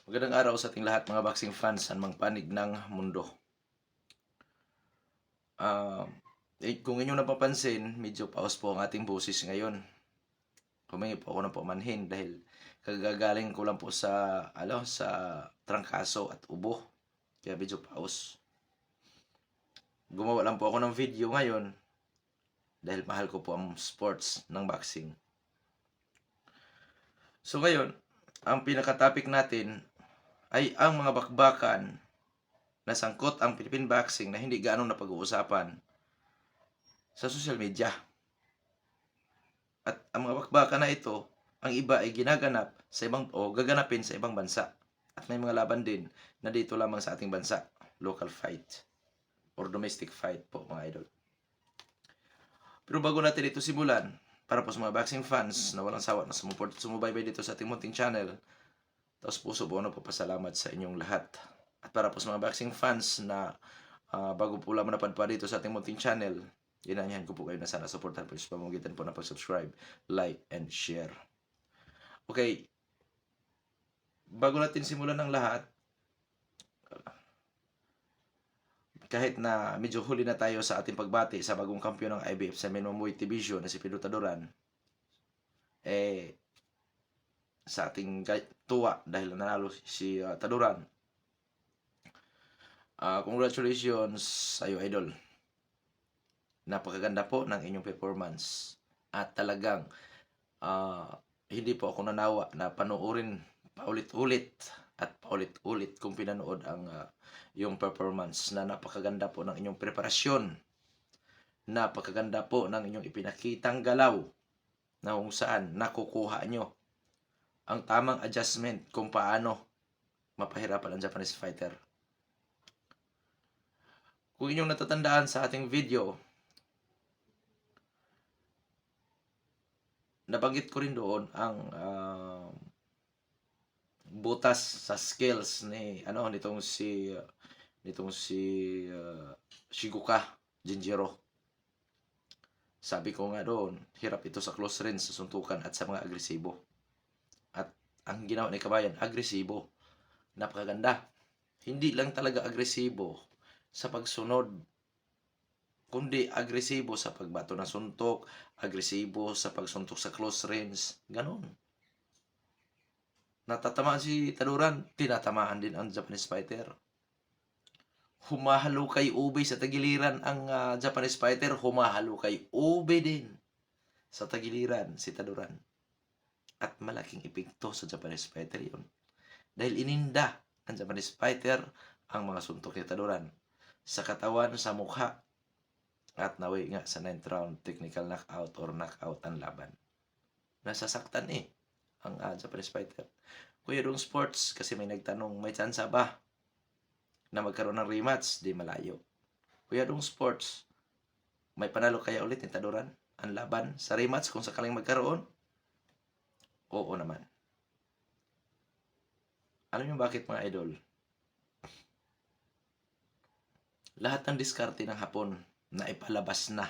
Magandang araw sa ating lahat mga boxing fans sa mang panig ng mundo. Ah, kung inyong napapansin, medyo paos po ang ating boses ngayon. Humingi po ako ng paumanhin dahil kagagaling ko lang po sa trangkaso at ubo. Kaya medyo paos. Gumawa lang po ako ng video ngayon dahil mahal ko po ang sports ng boxing. So ngayon, ang pinaka-topic natin ay ang mga bakbakan na sangkot ang Philippine boxing na hindi gaano napag-uusapan sa social media. At ang mga bakbakan na ito, ang iba ay ginaganap sa ibang o gaganapin sa ibang bansa. At may mga laban din na dito lamang sa ating bansa, local fight or domestic fight po mga idol. Pero bago natin ito simulan, para po sa mga boxing fans na walang sawa na sumubaybay dito sa ating munting channel, tapos puso po na po pasalamat sa inyong lahat. At para po sa mga boxing fans na bago po lamang napadpa dito sa ating munting channel, inanyahan ko po kayo na sana supportan po sa pamamagitan po na pag-subscribe, like, and share. Okay, bago natin simulan ng lahat, kahit na medyo huli na tayo sa ating pagbati sa bagong kampiyon ng IBF sa minimum weight division na si Pedro Taduran, sa ating tuwa dahil nanalo si Taduran. Congratulations sa iyo, idol. Napakaganda po ng inyong performance at talagang hindi po ako nanawa na panoorin paulit-ulit at paulit-ulit kung pinanood ang yung performance na napakaganda po ng inyong preparasyon. Napakaganda po ng inyong ipinakitang galaw na kung saan nakukuha nyo ang tamang adjustment kung paano mapahirapan ang Japanese fighter. Kung inyong natatandaan sa ating video, nabanggit ko rin doon ang butas sa skills nitong si Shiguka Jinjiro. Sabi ko nga doon, hirap ito sa close range, sa suntukan at sa mga agresibo. At ang ginawa ni Kabayan, agresibo. Napakaganda. Hindi lang talaga agresibo sa pagsunod, kundi agresibo sa pagbato ng suntok, agresibo sa pagsuntok sa close range. Ganon. Natatamaan si Taduran, tinatamaan din ang Japanese fighter. Humahalo kay ube sa tagiliran ang Japanese fighter, humahalo kay ube din sa tagiliran si Taduran. At malaking epekto sa Japanese fighter yun. Dahil ininda ang Japanese fighter ang mga suntok ni Taduran sa katawan, sa mukha, at nawi nga sa 9th round technical knockout or knockout ang laban. Nasasaktan ang Japanese fighter. Kuya Dong Sports, kasi may nagtanong, may chance ba na magkaroon ng rematch? Di malayo. Kuya Dong Sports, may panalo kaya ulit ni Taduran ang laban sa rematch kung sakaling magkaroon? Oo naman. Alam niyo bakit mga idol? Lahat ng diskarte ng Hapon na ipalabas na.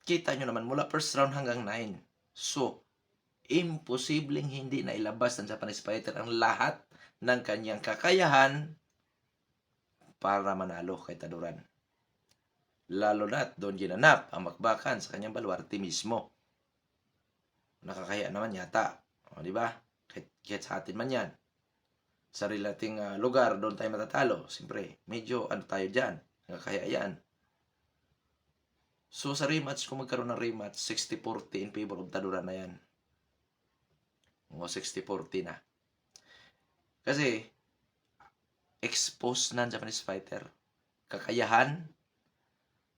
Kita nyo naman mula first round hanggang 9. So, imposibleng hindi na ilabas ng Japanese fighter ang lahat ng kanyang kakayahan para manalo kay Taduran. Lalo na't doon ginanap ang bakbakan sa kanyang baluarte mismo. Nakakaya naman yata. O, di ba? Kahit sa atin man yan. Sarili nating lugar, doon tayo matatalo. Siyempre, medyo tayo dyan. Nakakaya yan. So, sa rematch, kung magkaroon ng rematch, 60-40 in favor of Taduran na yan. O 60-40 na. Kasi, expose na ang Japanese fighter. Kakayahan,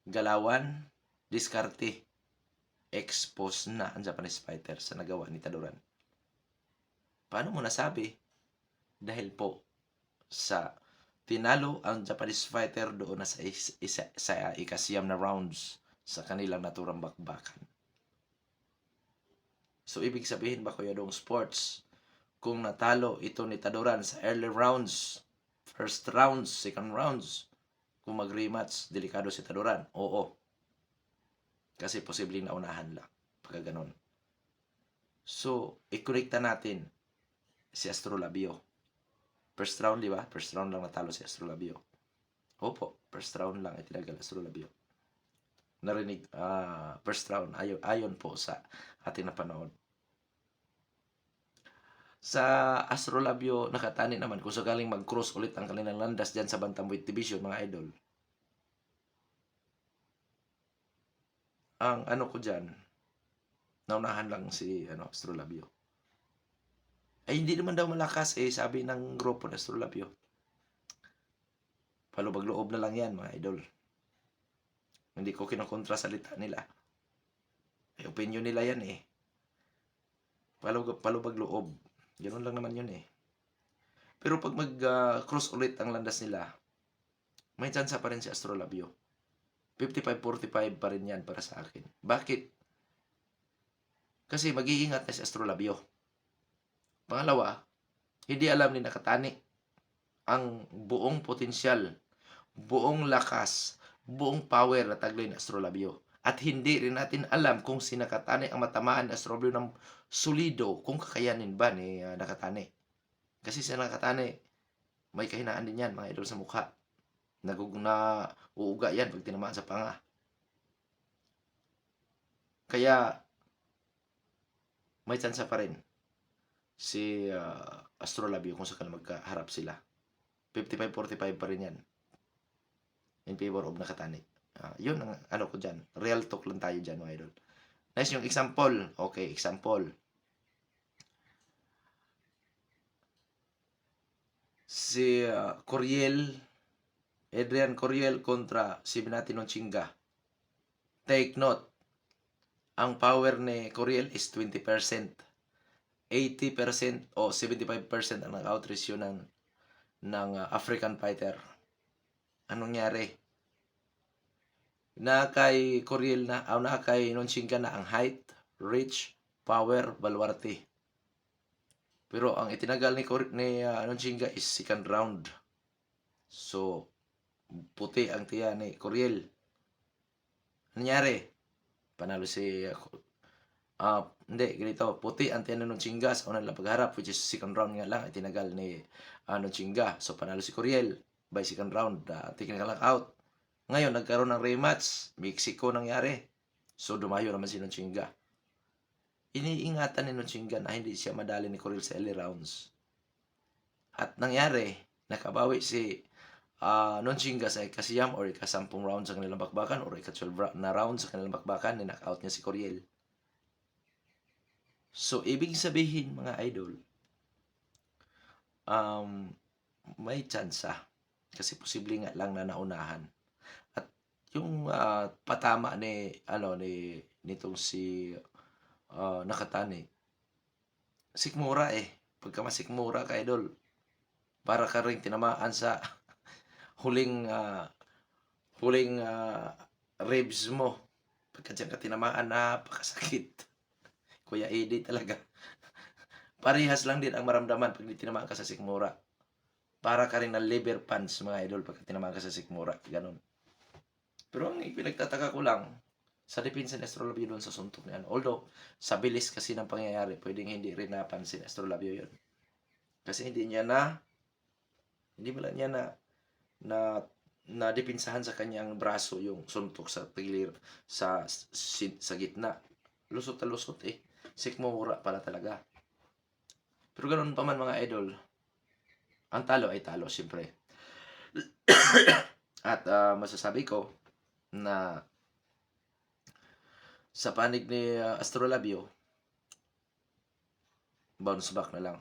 galawan, diskarte. Expose na ang Japanese fighter sa nagawa ni Taduran. Paano mo nasabi? Dahil po sa tinalo ang Japanese fighter doon na sa ikasiyam na rounds sa kanilang naturang bakbakan. So, ibig sabihin ba, Kuya Dong Sports, kung natalo ito ni Taduran sa early rounds, first rounds, second rounds, kung mag-rematch, delikado si Taduran? Oo. Kasi posibleng naunahan lang. Pagka ganon. So, i-connecta natin si Astrolabio. First round, di ba? First round lang natalo si Astrolabio. Opo, first round lang itinagal Astrolabio. Narinig, first round, ayon po sa ating napanood. Sa Astrolabio, nakatani naman kung sakaling mag-cross ulit ang kanilang landas dyan sa Bantamweight Division, mga idol. Ang ano ko dyan, naunahan lang si Astrolabio. Ay, hindi naman daw malakas sabi ng grupo ng Astrolabio. Palubag loob na lang yan, mga idol. Hindi ko kinokontra salita nila. Ay, opinion nila yan Palubag loob. Ganun lang naman yun Pero pag mag-cross ulit ang landas nila, may chance pa rin si Astrolabio. 55-45 pa rin yan para sa akin. Bakit? Kasi mag-iingat na si Astrolabio. Pangalawa, hindi alam ni Nakatani ang buong potensyal, buong lakas, buong power na taglay ni Astrolabio. At hindi rin natin alam kung si Nakatani ang matamaan ni Astrolabio ng solido, kung kakayanin ba ni Nakatani. Kasi si Nakatani, may kahinaan din yan, mga idol, sa mukha. Uuga yan pag tinamaan sa panga. Kaya, may chance pa rin si Astrolabio kung sakaling magkaharap sila. 55-45 pa rin yan in favor of Nakatani. Yun ang ano ko dyan. Real talk lang tayo dyan, mga idol. Nice yung example. Okay, example. Si Adrian Coriel kontra si Binati Nonchinga. Take note, ang power ni Coriel is 20%. 80% o 75% ang nag-out ratio ng African fighter. Anong nangyari? Na kay Coriel na kay Nonchinga na ang height, reach, power, baluarte. Pero ang itinagal ni Nonchinga is second round. So, puti ang tiya ni Coriel. Nangyari? Panalo si hindi, ganito. Puti ang tiya ni Nonchinga sa unang pagharap, which is second round nga lang, itinagal ni Nonchinga. So, panalo si Coriel by second round, technical knockout. Ngayon, nagkaroon ng rematch. Mexico nangyari. So, dumayo naman si Nonchinga. Iniingatan ni Nonchinga na hindi siya madali ni Coriel sa early rounds. At nangyari, nakabawi si Nonchinga sa ikasiyam or ikasampung round sa kanilang bakbakan or ika-12 na round sa kanilang bakbakan, ni-knockout niya si Coriel. So, ibig sabihin, mga idol, may tsansa. Kasi posible nga lang na naunahan. At yung patama nitong si Nakatani, sikmura Pagka masikmura ka, idol, para ka rin tinamaan sa huling ribs mo. Pagka dyan ka tinamaan, napakasakit. Kuya Eddie talaga. Parehas lang din ang maramdaman pag tinamaan ka sa sikmura. Para ka rin na liver punch, mga idol, pag tinamaan ka sa sikmura. Ganon. Pero ang pinagtataka ko lang, sa depensa ni Astrolabio doon sa suntok niya. Although, sa bilis kasi ng pangyayari, pwedeng hindi rin napansin ni Astrolabio yun. Kasi hindi niya na depinsahan sa kanyang braso yung suntok sa tilir sa gitna. Lusot na lusot Sikmura pala talaga. Pero ganoon pa man, mga idol, ang talo ay talo, siyempre. At masasabi ko na sa panig ni Astrolabio, bounce back na lang.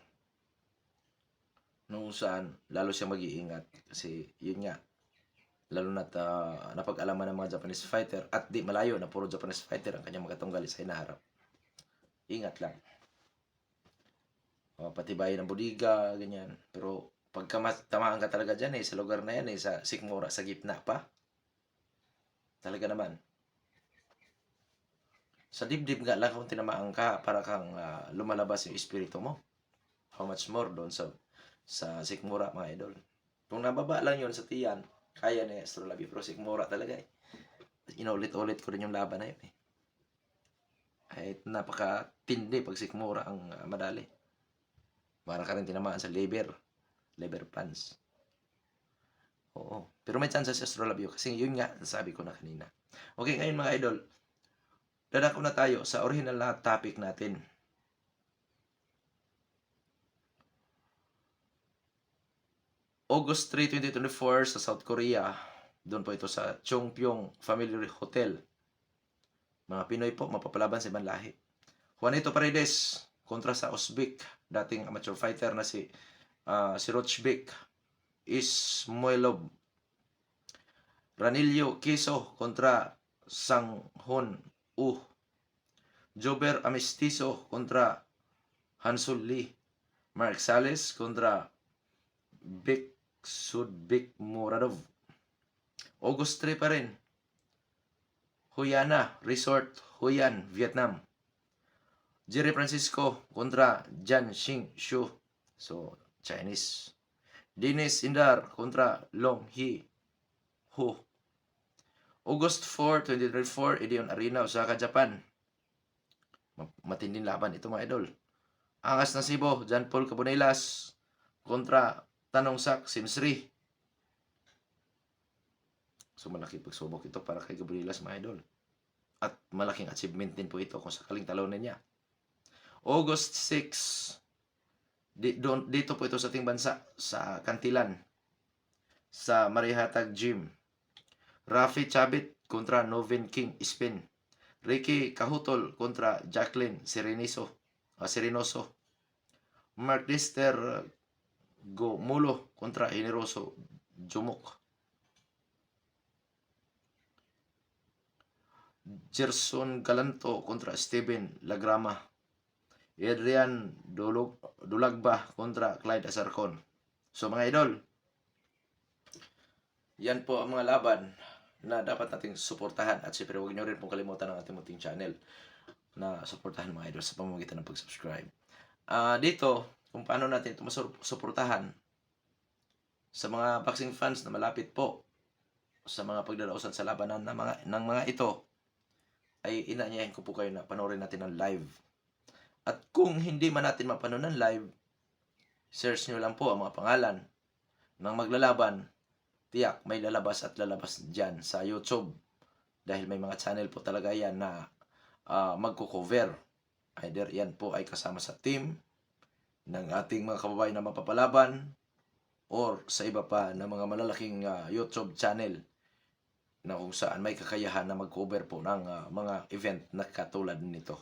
Nung saan, lalo siya mag-iingat. Kasi, yun nga, lalo na't napag-alaman ng mga Japanese fighter at di malayo na puro Japanese fighter ang kanyang makatunggali sa hinaharap. Ingat lang. Patibayin ng budiga, ganyan. Pero, pagka tamaan ka talaga dyan sa lugar na yan sa sikmura, sa gitna pa, talaga naman. Sa dibdib nga lang kung tinamaan ka, para kang lumalabas yung espiritu mo. How much more doon sa sikmura, mga idol. Kung nababa lang yun sa tiyan, kaya ni Astrolabio. Pero sikmura talaga Inulit-ulit ko rin yung laban na yun Ay napakatindi pag sikmura ang madali. Para ka rin tinamaan sa liver plans. Oo. Pero may chance si Astrolabio kasi yun nga, sabi ko na kanina. Okay, ngayon mga idol, dadako na tayo sa original na topic natin. August 3, 2024 sa South Korea. Doon po ito sa Chongpyong Family Hotel. Mga Pinoy po, mapapalaban sa ibang lahi. Juanito Paredes kontra sa Uzbek, dating amateur fighter na si Rochbek Ismoilov. Ranillo Kiso kontra Sanghon Uh. Jober Amistiso kontra Hansul Lee. Mark Sales kontra Bek Sudbek Muradov. August 3 pa rin. Huyana Resort, Huyan, Vietnam. Jerry Francisco kontra Jan Xing Shu. So, Chinese. Dennis Indar kontra Long Hee Hu. August 4, 2024, Edion Arena, Osaka, Japan. Matinding laban ito mga idol. Angas na Sibo, John Paul Cabonelas kontra Tanong Sak Simsri. So malaki pagsubok ito para kay Cabonelas mga idol. At malaking achievement din po ito kung sakaling talunin niya. August 6, dito po ito sa ating bansa, sa Kantilan, sa Marihatag Gym. Rafi Chabit kontra Novin King Spin. Ricky Kahutol kontra Jacqueline Serenoso. Mark Lister Gomulo kontra Generoso Jumok. Gerson Galanto kontra Steven Lagrama. Adrian Dulagba kontra Clyde Asarcon. So mga idol, yan po ang mga laban na dapat nating suportahan. At siyempre huwag nyo rin pong kalimutan ang ating munting channel na suportahan mga idol sa pamamagitan ng pag-subscribe. Dito, kung paano natin ito masuportahan sa mga boxing fans na malapit po sa mga pagdarausan sa labanan ng mga ito, ay inaanyayahan ko po kayo na panoorin natin ang live. At kung hindi man natin mapanood ng live, search nyo lang po ang mga pangalan ng maglalaban. Tiyak may lalabas at lalabas dyan sa YouTube. Dahil may mga channel po talaga yan na magko-cover. Either yan po ay kasama sa team ng ating mga kababayan na mapapalaban or sa iba pa na mga malalaking YouTube channel na kung saan may kakayahan na mag-cover po ng mga event na katulad nito.